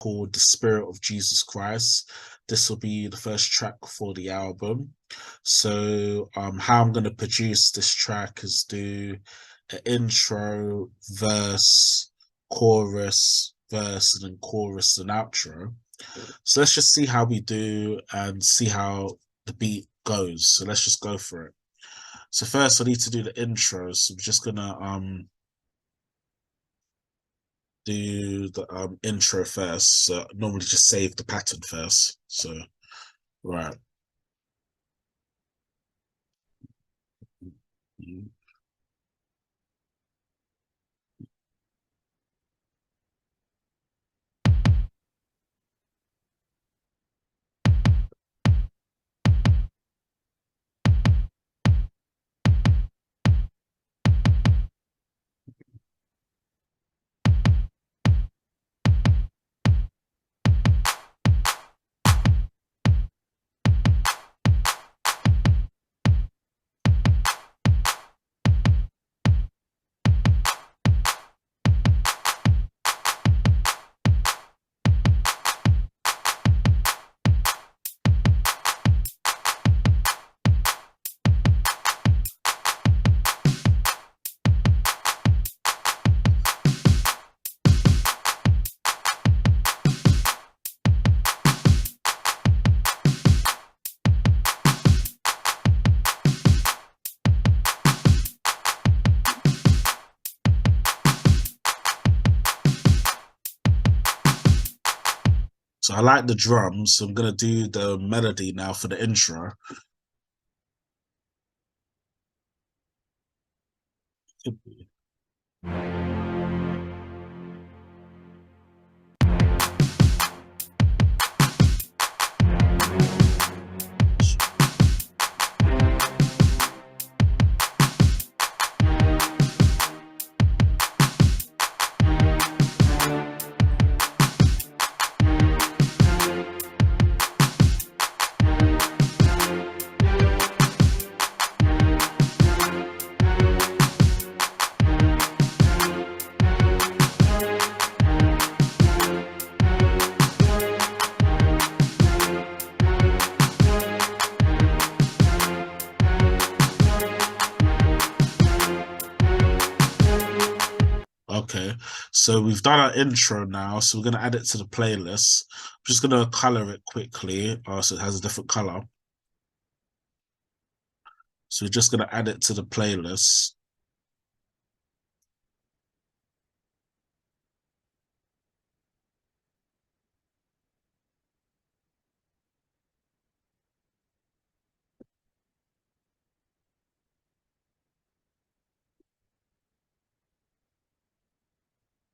called The Spirit of Jesus Christ. This will be the first track for the album. So how I'm going to produce this track is do an intro, verse, chorus, verse, and then chorus and outro. So let's just see how we do and see how the beat goes. So let's just go for it. So first I need to do the intro. So I'm just gonna do the intro first. So normally just save the pattern first. So right. So I like the drums, so I'm gonna do the melody now for the intro. Okay, so we've done our intro now, so we're gonna add it to the playlist. I'm just gonna color it quickly, so it has a different color. So we're just gonna add it to the playlist.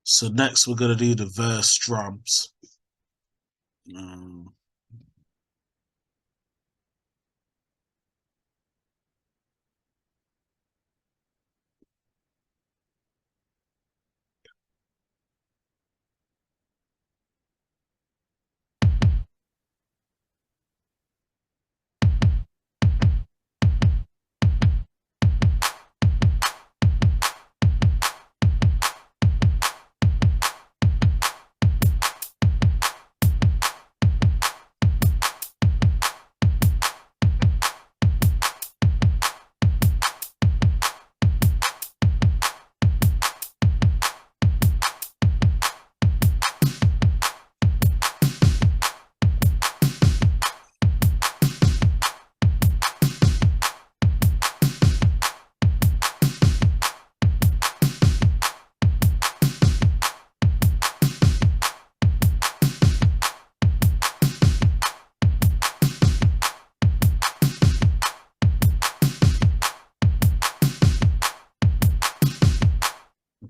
So next we're gonna do the verse drums. Um,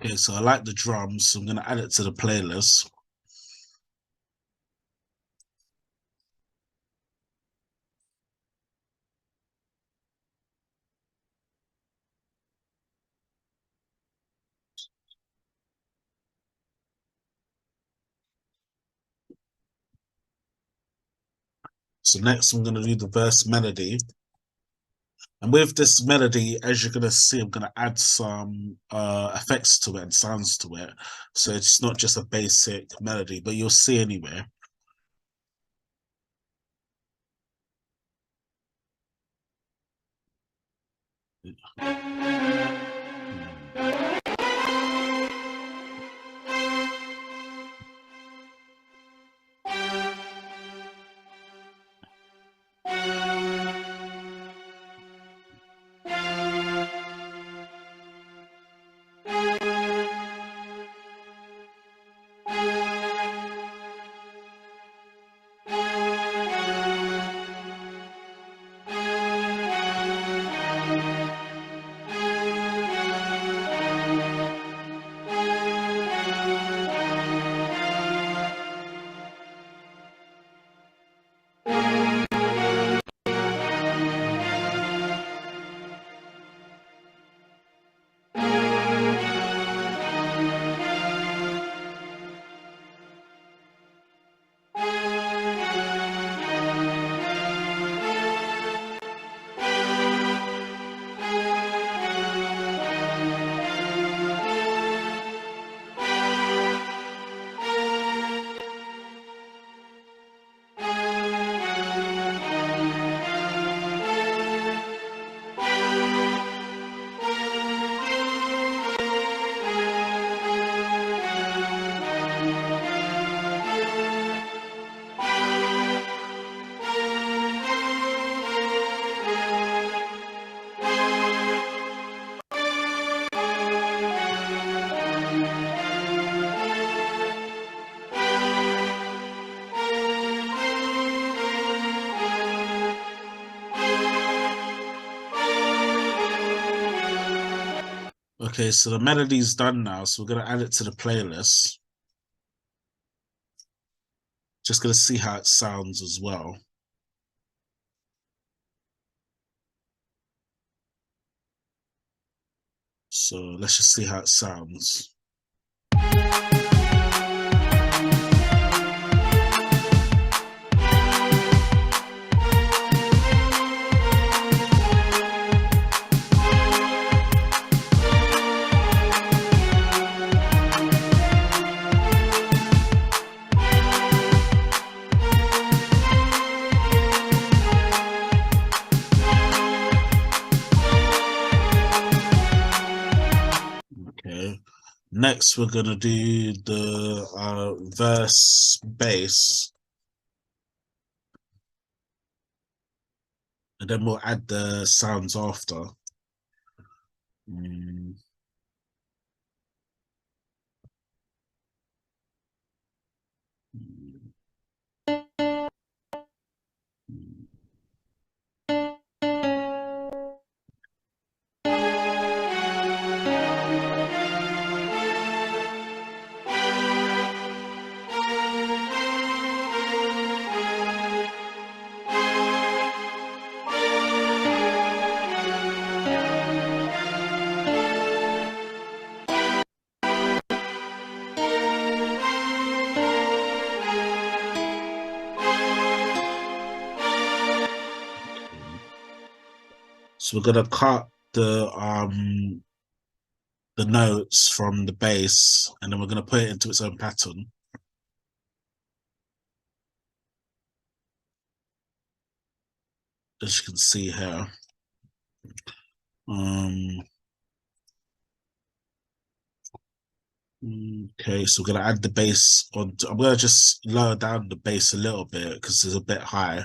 okay, so I like the drums, so I'm gonna add it to the playlist. So next I'm gonna do the verse melody. And with this melody, as you're gonna see, I'm gonna add some effects to it and sounds to it. So it's not just a basic melody, but you'll see anyway. Okay, so the melody's done now, so we're gonna add it to the playlist. Just gonna see how it sounds as well. So let's just see how it sounds. Okay. Next, we're gonna do the verse bass, and then we'll add the sounds after. Mm. So we're gonna cut the notes from the bass, and then we're gonna put it into its own pattern. As you can see here. Okay, so we're gonna add the bass on. I'm gonna just lower down the bass a little bit because it's a bit high.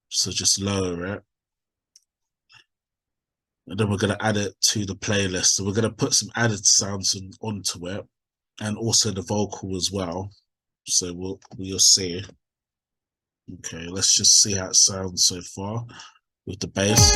So just lower it. And then we're gonna add it to the playlist. So we're gonna put some added sounds onto it, and also the vocal as well. So we'll see. Okay, let's just see how it sounds so far with the bass.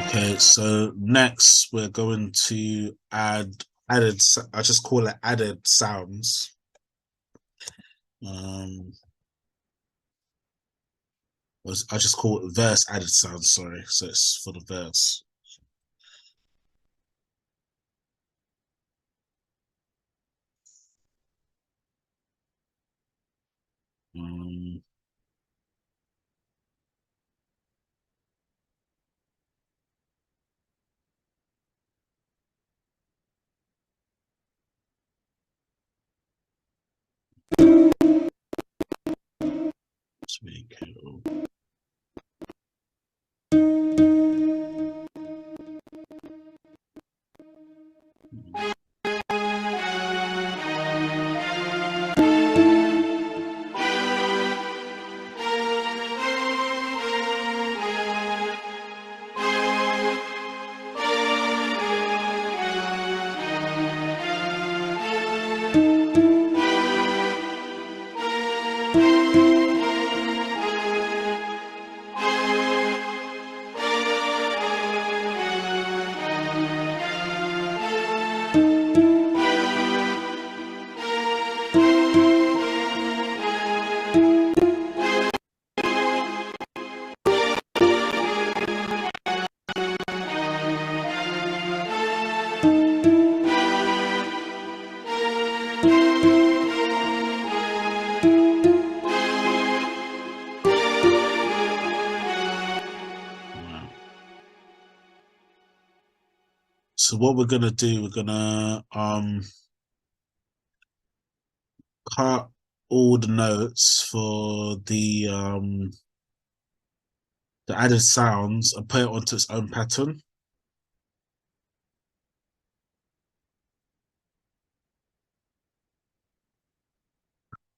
Okay, so next we're going to add added. I just call it added sounds. I just call it verse added sounds. Sorry, so it's for the verse. Um, let's make it. So what we're gonna do, we're gonna cut all the notes for the added sounds and put it onto its own pattern.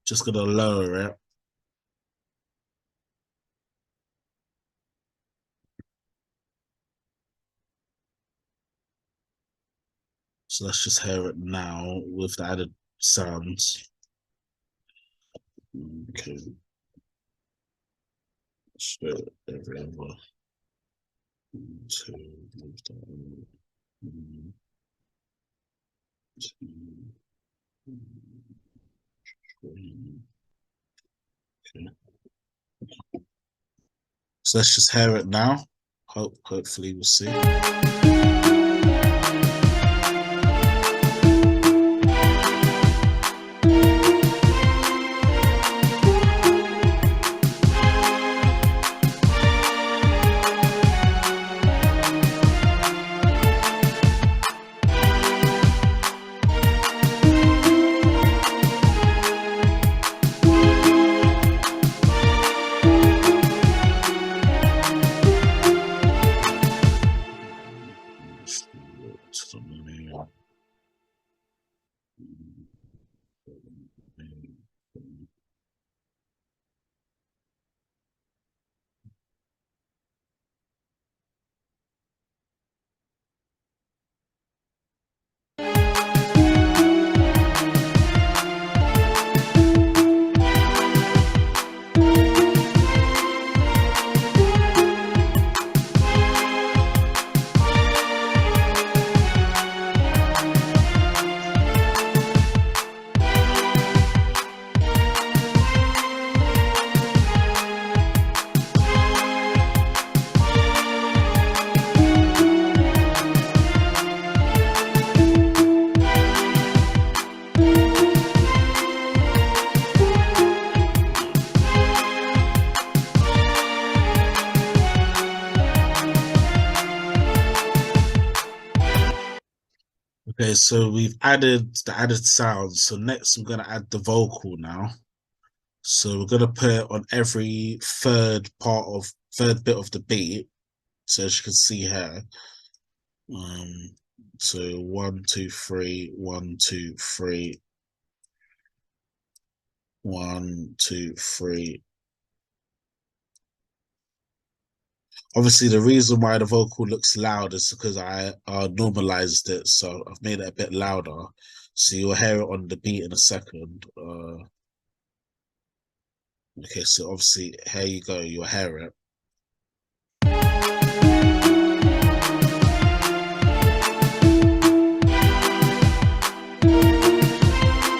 Just gonna lower it. So let's just hear it now with the added sounds. Okay. Straight everywhere. 2, 3. Okay. So let's just hear it now. Hopefully we'll see. Okay, so we've added the added sounds. So next we're gonna add the vocal now. So we're gonna put it on every third bit of the beat. So as you can see here. So 1, 2, 3, 1, 2, 3, 1, 2, 3. Obviously, the reason why the vocal looks loud is because I normalized it, so I've made it a bit louder. So you'll hear it on the beat in a second. Okay, so obviously, here you go, you'll hear it.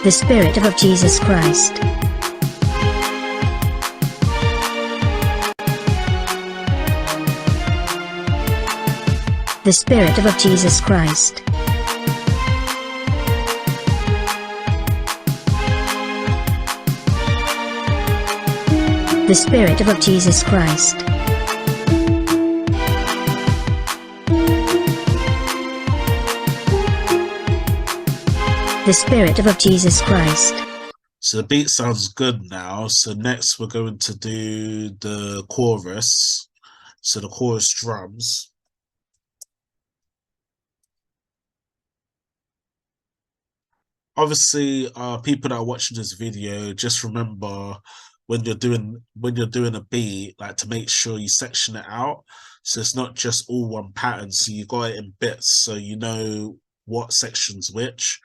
The Spirit of Jesus Christ. The Spirit of Jesus Christ. The Spirit of Jesus Christ. The Spirit of Jesus Christ. So the beat sounds good now. So next we're going to do the chorus. So the chorus drums. Obviously, people that are watching this video, just remember when you're doing a beat, like to make sure you section it out. So it's not just all one pattern. So you got it in bits, so you know what section's which.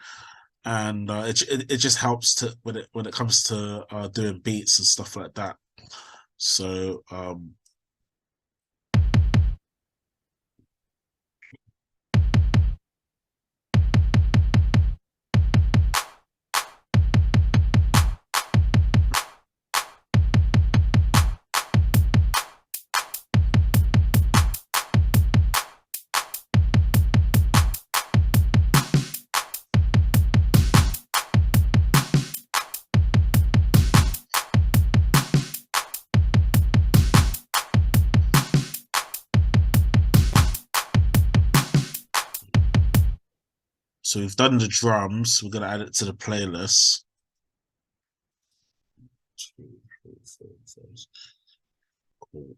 And it just helps to when it comes to doing beats and stuff like that. So So we've done the drums. We're going to add it to the playlist. Cool.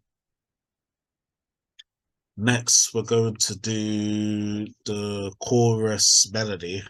Next, we're going to do the chorus melody.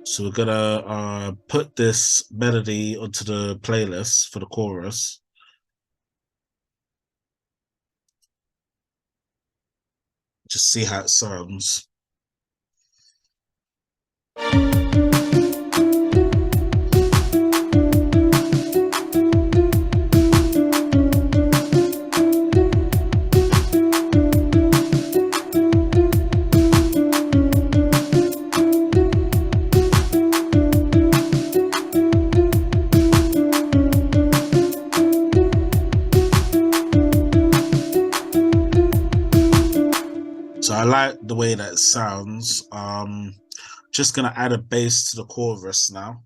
So we're gonna put this melody onto the playlist for the chorus. Just see how it sounds. So I like the way that it sounds. Just gonna add a bass to the chorus now.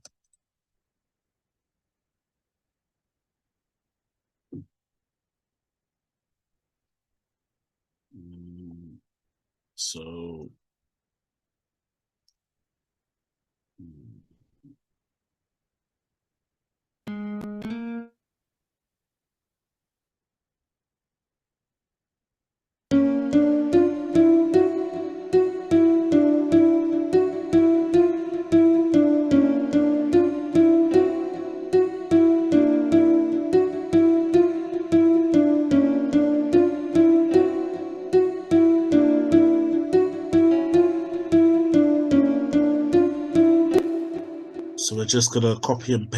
So So we're just gonna copy and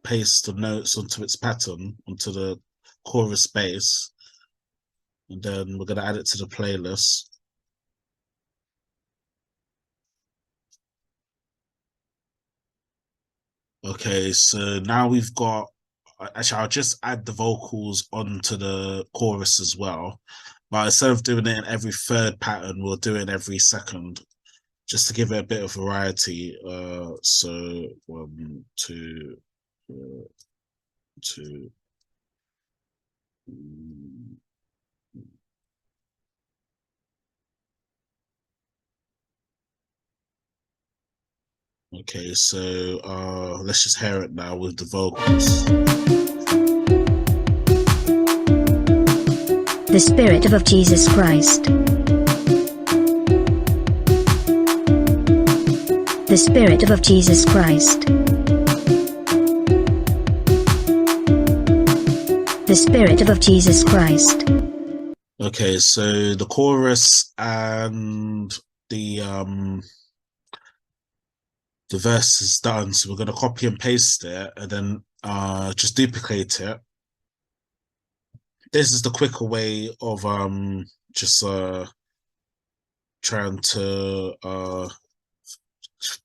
paste the notes onto its pattern, onto the chorus bass, and then we're gonna add it to the playlist. Okay, so now we've got. Actually, I'll just add the vocals onto the chorus as well, but instead of doing it in every third pattern, we'll do it in every second. just to give it a bit of variety. So 1, 2, 2. Okay, so let's just hear it now with the vocals. The Spirit of Jesus Christ. The Spirit of Jesus Christ. The Spirit of Jesus Christ. Okay, so the chorus and the the verse is done, so we're going to copy and paste it and then just duplicate it. This is the quicker way of just trying to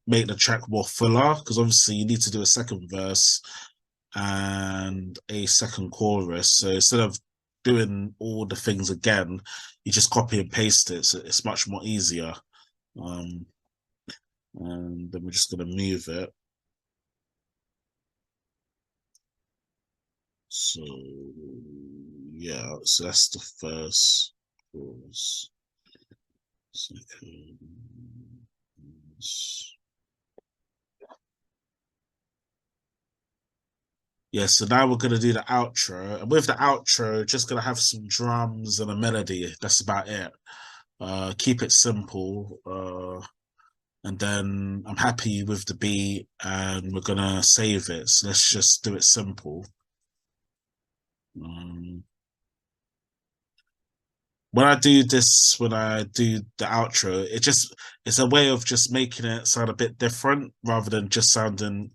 make the track more fuller, because obviously you need to do a second verse and a second chorus. So instead of doing all the things again, you just copy and paste it, so it's much more easier. And then we're just going to move it. So yeah, so that's the first chorus. Second. Yeah, so now we're gonna do the outro, and with the outro, just gonna have some drums and a melody. That's about it. Keep it simple. And then I'm happy with the beat, and we're gonna save it. So let's just do it simple. When I do this, when I do the outro, it's a way of just making it sound a bit different rather than just sounding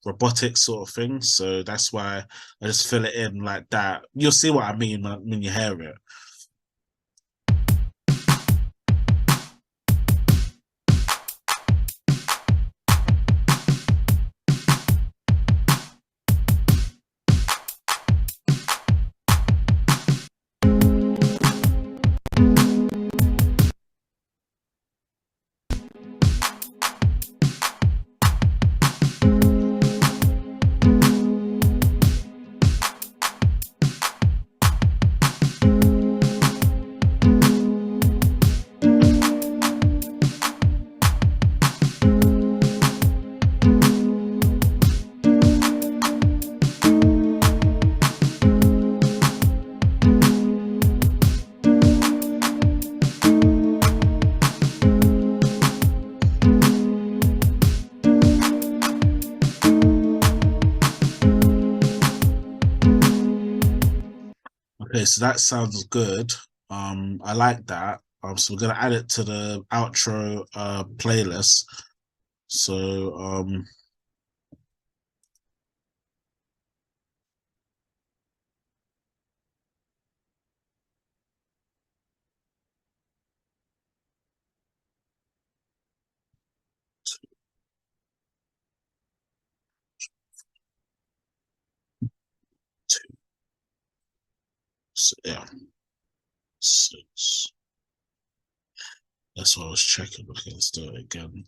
robotic sort of thing. So that's why I just fill it in like that. You'll see what I mean when you hear it. Okay, so that sounds good. I like that. So we're gonna add it to the outro playlist. So 2, so, yeah, 6. That's what I was checking. Okay, let's do it again.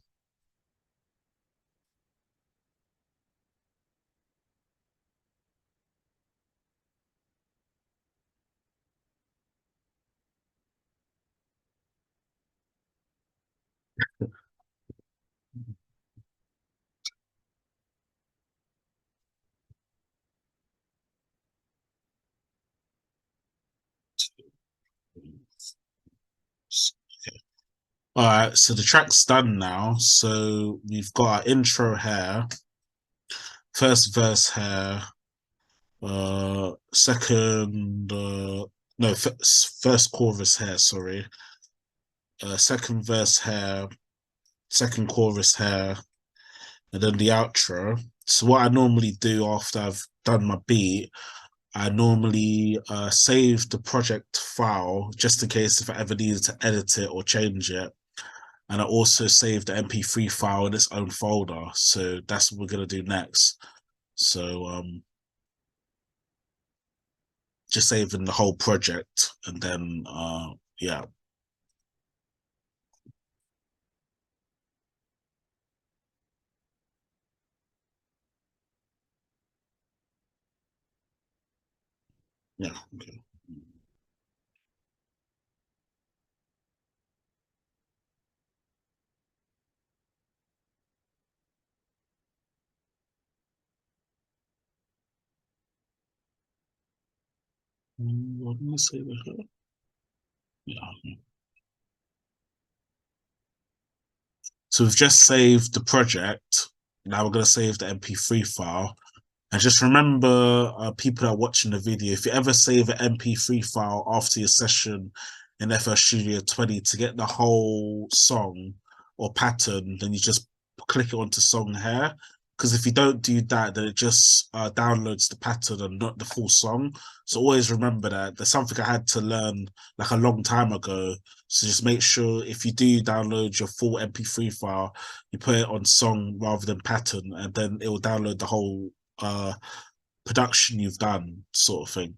Okay. All right, so the track's done now. So we've got our intro here, first verse here, second, no, first chorus here, sorry, second verse here, second chorus here, and then the outro. So what I normally do after I've done my beat, I normally save the project file just in case if I ever needed to edit it or change it. And I also saved the MP3 file in its own folder. So that's what we're gonna do next. So just saving the whole project, and then yeah. Yeah. Okay. What did I say there? Yeah. So we've just saved the project. Now we're going to save the MP3 file. And just remember, people that are watching the video, if you ever save an MP3 file after your session in FL Studio 20 to get the whole song or pattern, then you just click it onto song here. Because if you don't do that, then it just downloads the pattern and not the full song. So always remember that. There's something I had to learn like a long time ago. So just make sure if you do download your full MP3 file, you put it on song rather than pattern, and then it will download the whole uh production you've done, sort of thing.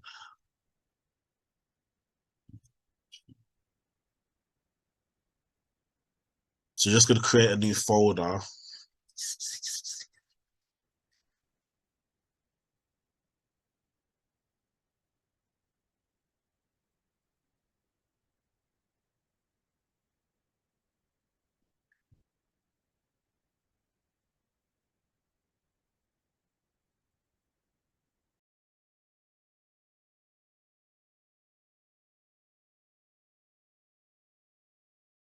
So you're just gonna create a new folder.